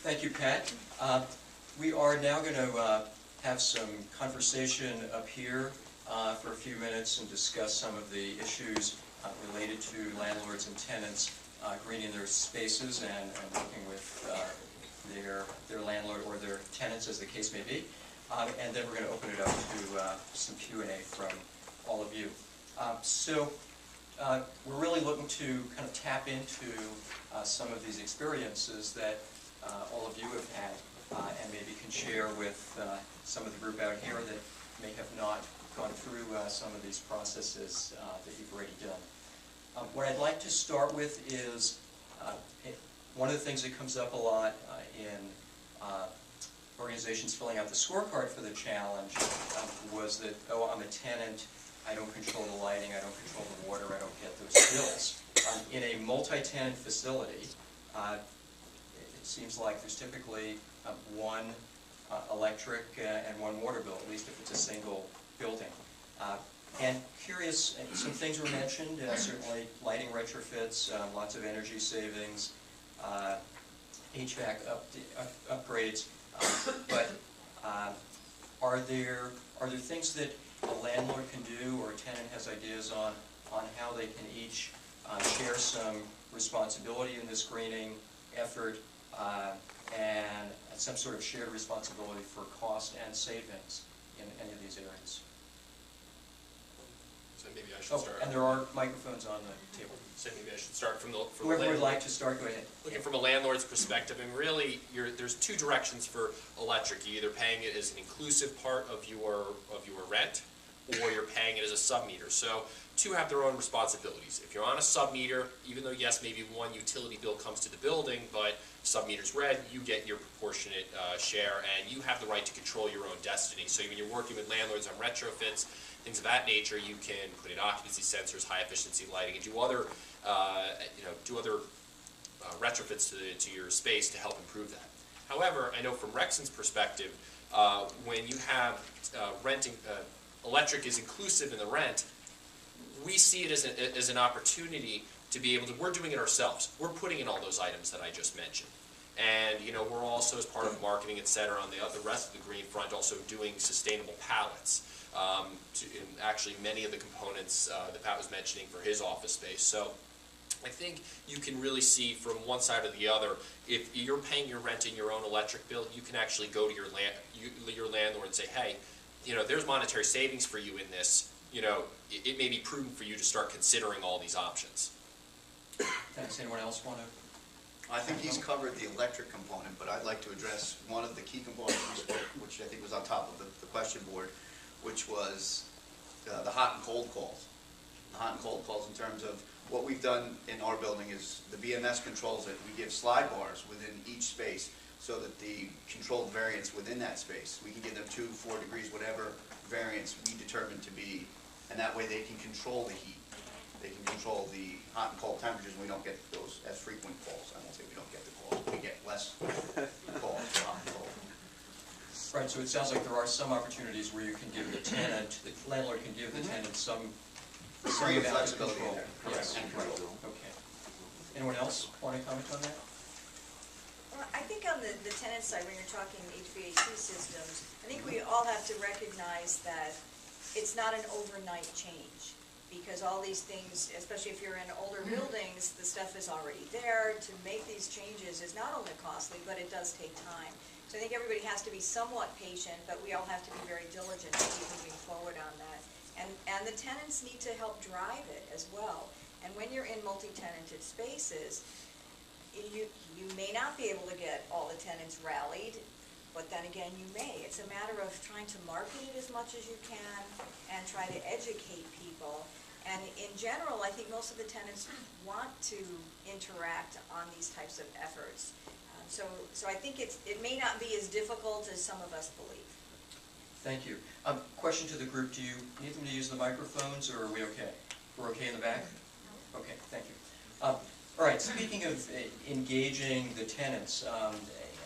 Thank you, Pat. We are now going to have some conversation up here for a few minutes and discuss some of the issues related to landlords and tenants greening their spaces and working with their landlord or their tenants, as the case may be. And then we're going to open it up to some Q&A from all of you. We're really looking to kind of tap into some of these experiences that all of you have had and maybe can share with some of the group out here that may have not gone through some of these processes that you've already done. What I'd like to start with is one of the things that comes up a lot in organizations filling out the scorecard for the challenge was that, oh, I'm a tenant, I don't control the lighting, I don't control the water, I don't get those bills. In a multi-tenant facility, it seems like there's typically one electric and one water bill, at least if it's a single building. And curious, some things were mentioned, certainly lighting retrofits, lots of energy savings, HVAC upgrades, but are there things that a landlord can do or a tenant has ideas on how they can each share some responsibility in this greening effort and some sort of shared responsibility for cost and savings in any of these areas? So maybe I should start. And there are microphones on the table. So maybe I should start from the Whoever would like to start, go ahead. Looking from a landlord's perspective, and really, there's two directions for electric. You're either paying it as an inclusive part of your rent, or you're paying it as a sub-meter. So two have their own responsibilities. If you're on a sub-meter, even though yes, maybe one utility bill comes to the building, but sub-meter's red, you get your proportionate share, and you have the right to control your own destiny. So when you're working with landlords on retrofits, things of that nature, you can put in occupancy sensors, high efficiency lighting, and do other retrofits to your space to help improve that. However, I know from Rexon's perspective, when you have renting, electric is inclusive in the rent, we see it as an opportunity to be able to, we're doing it ourselves. We're putting in all those items that I just mentioned. And we're also, as part of marketing, et cetera, on the rest of the green front, also doing sustainable pallets. Actually, many of the components that Pat was mentioning for his office space. So I think you can really see from one side or the other, if you're paying your rent in your own electric bill, you can actually go to your landlord and say, hey, there's monetary savings for you in this. It may be prudent for you to start considering all these options. Thanks. Anyone else want to? I think he's covered the electric component, but I'd like to address one of the key components we spoke, which I think was on top of the question board, which was the hot and cold calls. The hot and cold calls in terms of what we've done in our building is the BMS controls it. We give slide bars within each space so that the controlled variance within that space, we can give them 2, 4 degrees, whatever variance we determine to be, and that way they can control the heat. They can control the hot and cold temperatures, and we don't get those as frequent calls. I won't say we don't get the calls, we get less calls for hot and cold. Right, so it sounds like there are some opportunities where you can give the tenant, the landlord can give the tenant some Degree of amount flexibility control. in there. Yes, And right. control. Okay. Anyone else want to comment on that? Well, I think on the tenant side, when you're talking HVAC systems, I think we all have to recognize that it's not an overnight change, because all these things, especially if you're in older buildings, the stuff is already there. To make these changes is not only costly, but it does take time. So I think everybody has to be somewhat patient, but we all have to be very diligent to keep moving forward on that. And the tenants need to help drive it as well. And when you're in multi-tenanted spaces, you may not be able to get all the tenants rallied, but then again, you may. It's a matter of trying to market it as much as you can and try to educate people. And in general, I think most of the tenants want to interact on these types of efforts. So I think it may not be as difficult as some of us believe. Thank you. Question to the group, do you need them to use the microphones, or are we okay? We're okay in the back? Okay, thank you. All right, speaking of engaging the tenants,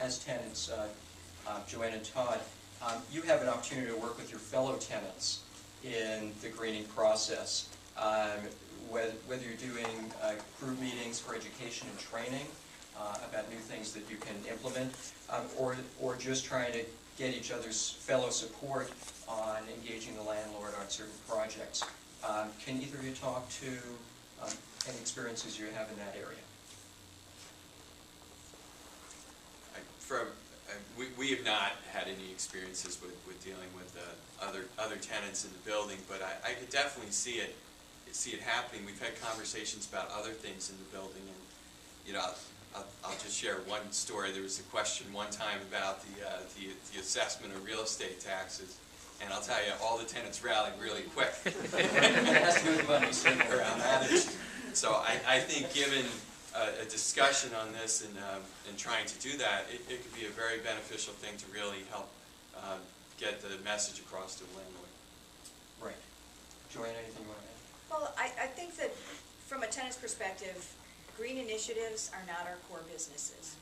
as tenants, Joanne and Todd, you have an opportunity to work with your fellow tenants in the greening process. Whether you're doing group meetings for education and training, about new things that you can implement, or just trying to get each other's fellow support on engaging the landlord on certain projects. Can either of you talk to any experiences you have in that area? We have not had any experiences with dealing with other tenants in the building, but I could definitely see it happening. We've had conversations about other things in the building, and you know, I'll just share one story. There was a question one time about the assessment of real estate taxes, and I'll tell you, all the tenants rallied really quick. It has to do with money, sitting around that issue. So I think given a discussion on this and trying to do that, it could be a very beneficial thing to really help get the message across to the landlord. Right. Joanne, anything you want to add? Well, I think that from a tenant's perspective, green initiatives are not our core businesses.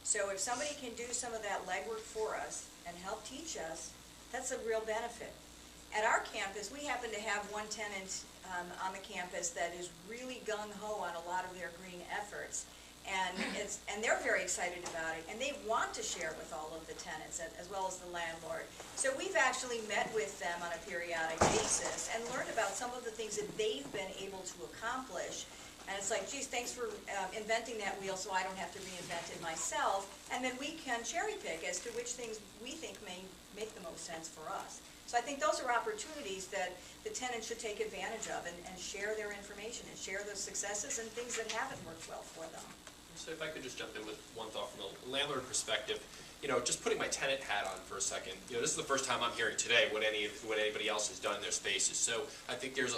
So if somebody can do some of that legwork for us and help teach us, that's a real benefit. At our campus, we happen to have one tenant on the campus that is really gung-ho on a lot of their green efforts. And they're very excited about it, and they want to share with all of the tenants as well as the landlord. So we've actually met with them on a periodic basis and learned about some of the things that they've been able to accomplish. And it's like, geez, thanks for inventing that wheel so I don't have to reinvent it myself. And then we can cherry pick as to which things we think may make the most sense for us. So I think those are opportunities that the tenants should take advantage of and share their information and share those successes and things that haven't worked well for them. So if I could just jump in with one thought from a landlord perspective, just putting my tenant hat on for a second, this is the first time I'm hearing today what anybody else has done in their spaces. So I think there's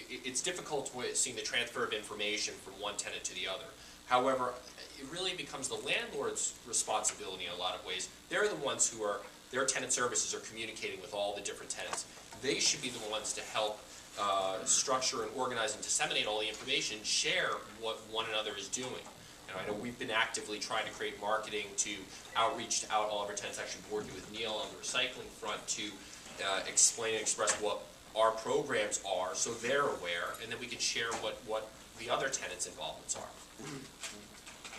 it's difficult seeing the transfer of information from one tenant to the other. However, it really becomes the landlord's responsibility in a lot of ways. They're the ones who are, their tenant services are communicating with all the different tenants. They should be the ones to help structure and organize and disseminate all the information, share what one another is doing. I know we've been actively trying to create marketing to outreach to all of our tenants, actually working with Neil on the recycling front to explain and express what our programs are so they're aware, and then we can share what the other tenants' involvements are.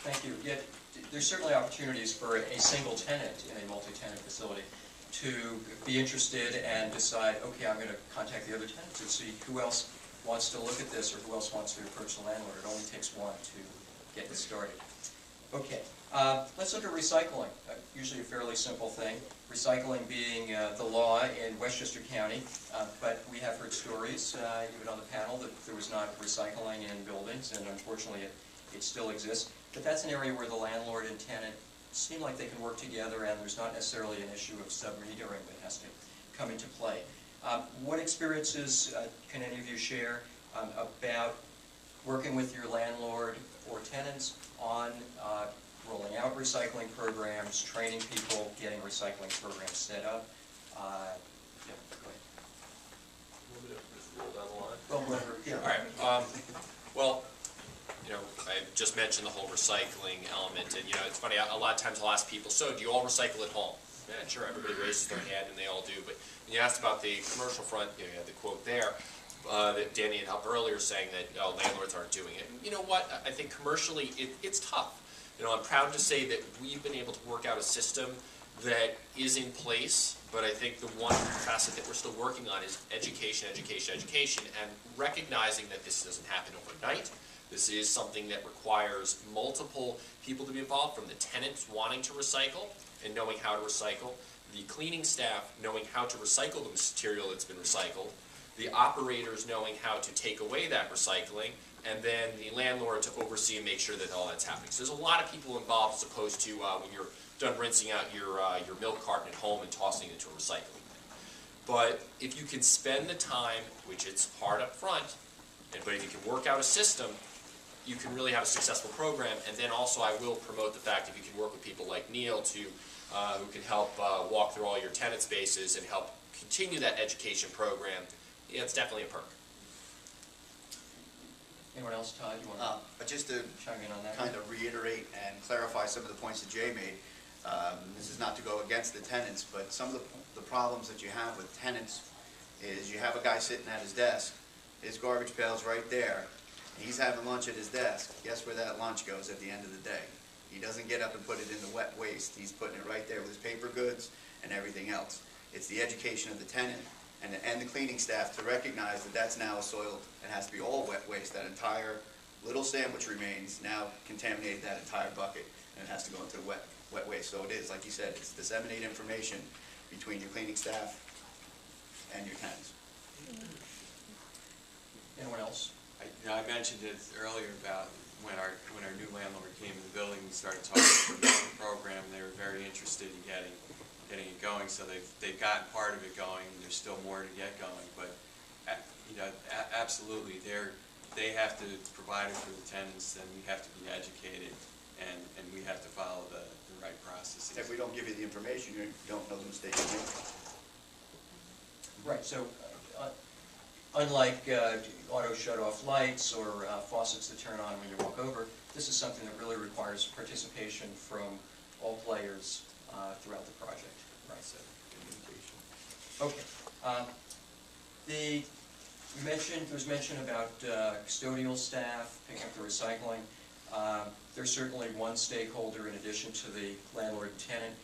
Thank you. Yeah, there's certainly opportunities for a single tenant in a multi-tenant facility to be interested and decide, okay, I'm going to contact the other tenants and see who else wants to look at this or who else wants to approach the landlord. It only takes one to get it started. Okay, let's look at recycling. Usually a fairly simple thing. Recycling being the law in Westchester County, but we have heard stories, even on the panel, that there was not recycling in buildings, and unfortunately it still exists. But that's an area where the landlord and tenant seem like they can work together, and there's not necessarily an issue of sub-metering that has to come into play. What experiences can any of you share about working with your landlord or tenants on rolling out recycling programs, training people, getting recycling programs set up? Yeah, go ahead. Want me to just roll down the line? Well, whatever. Yeah. All right. Well, I just mentioned the whole recycling element, and it's funny. A lot of times I'll ask people, "So, do you all recycle at home?" Yeah, sure. Everybody raises their hand, and they all do. But when you asked about the commercial front, you had the quote there that Danny had up earlier saying that landlords aren't doing it. And you know what? I think commercially it's tough. I'm proud to say that we've been able to work out a system that is in place, but I think the one facet that we're still working on is education, education, education, and recognizing that this doesn't happen overnight. This is something that requires multiple people to be involved, from the tenants wanting to recycle and knowing how to recycle, the cleaning staff knowing how to recycle the material that's been recycled, the operators knowing how to take away that recycling, and then the landlord to oversee and make sure that all that's happening. So there's a lot of people involved as opposed to when you're done rinsing out your milk carton at home and tossing it into a recycling bin. But if you can spend the time, which it's hard up front, but if you can work out a system, you can really have a successful program. And then also I will promote the fact if you can work with people like Neil who can help walk through all your tenant spaces and help continue that education program, it's definitely a perk. Anyone else, Todd? You want Just to to chime in on that? kind of reiterate and clarify some of the points that Jay made. This is not to go against the tenants, but some of the problems that you have with tenants is you have a guy sitting at his desk, his garbage pail's right there, He's having lunch at his desk. Guess where that lunch goes at the end of the day? He doesn't get up and put it in the wet waste. He's putting it right there with his paper goods and everything else. It's the education of the tenant and the cleaning staff to recognize that that's now a soiled, it has to be all wet waste. That entire little sandwich remains now contaminated that entire bucket, and it has to go into wet waste. So it is, like you said, it's disseminate information between your cleaning staff and your tenants. Anyone else? I mentioned it earlier about when our new landlord came in the building, we started talking about the program, and they were very interested in getting it going, so they've gotten part of it going, and there's still more to get going, but, absolutely, they have to provide it for the tenants, and we have to be educated, and we have to follow the right processes. If we don't give you the information, you don't know the mistakes you make. Right, so unlike auto shut-off lights or faucets that turn on when you walk over, this is something that really requires participation from all players throughout the project. Right. Okay. There was mention about custodial staff picking up the recycling. There's certainly one stakeholder in addition to the landlord and tenant.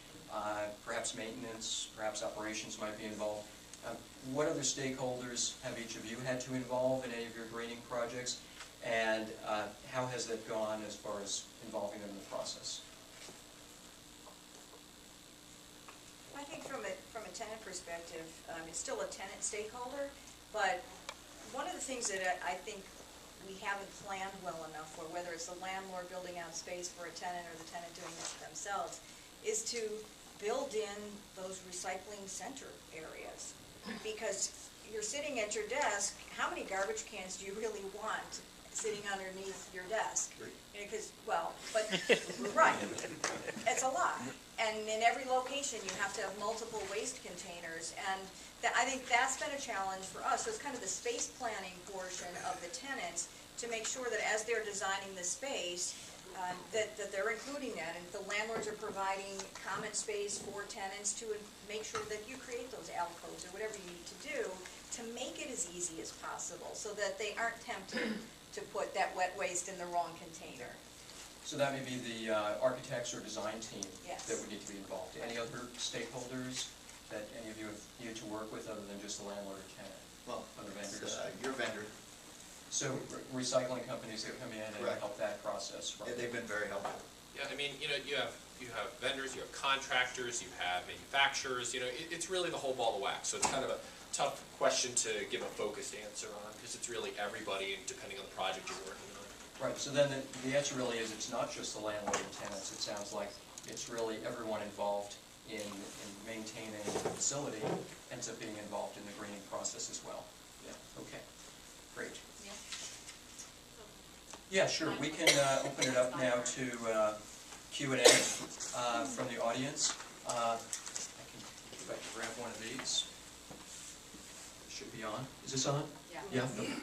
Perhaps maintenance, perhaps operations might be involved. What other stakeholders have each of you had to involve in any of your greening projects? And how has that gone as far as involving them in the process? I think from a tenant perspective, it's still a tenant stakeholder, but one of the things that I think we haven't planned well enough for, whether it's the landlord building out space for a tenant or the tenant doing it themselves, is to build in those recycling center areas. Because you're sitting at your desk, how many garbage cans do you really want sitting underneath your desk? Because, right, it's a lot. And in every location, you have to have multiple waste containers, and I think that's been a challenge for us. So it's kind of the space planning portion of the tenants to make sure that as they're designing the space, that they're including that, and if the landlords are providing common space for tenants to make sure that you create those alcoves or whatever you need to do to make it as easy as possible, so that they aren't tempted to put that wet waste in the wrong container. So that may be the architects or design team Yes. that would need to be involved. Any other stakeholders that any of you have needed to work with other than just the landlord or tenant? Well, Other vendors? your vendor, So recycling companies that come in and Correct. help that process, right? they've been very helpful. Yeah, I mean, you have vendors, you have contractors, you have manufacturers, it's really the whole ball of wax. So it's kind of a tough question to give a focused answer on, because it's really everybody, depending on the project you're working on. Right, so then the answer really is it's not just the landlord and tenants. It sounds like it's really everyone involved in maintaining the facility ends up being involved in the greening process as well. Yeah. Okay, great. Yeah, sure. We can open it up now to Q&A from the audience. I can, if I can grab one of these. It should be on. Is this on? Yeah. Yeah. Okay.